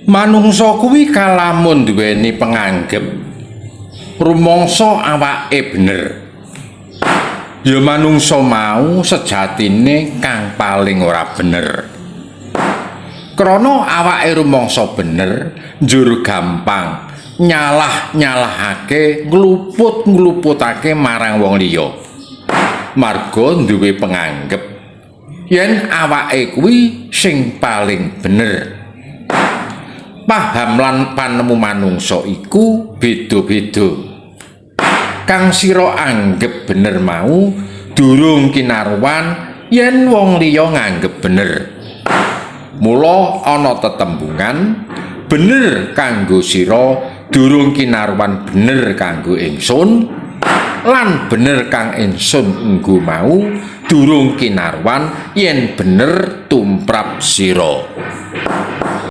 Manungsa kuwi kalamun duweni penganggep rumangsa awake bener. Ya manungsa mau sejatine kang paling ora bener. Krana awake rumangsa bener, njur gampang nyalah-nyalahake, ngluput-ngluputake marang wong liya. Marga duwe penganggep yen awake kuwi sing paling bener. Paham lan panemu manungsa iku beda-beda. Kang sira anggep bener mau durung kinaruan yen wong liya nganggep bener. Mula ana tetembungan bener kanggo sira durung kinaruan bener kanggo ingsun lan bener kang ingsun enggo mau durung kinaruan yen bener tumrap sira.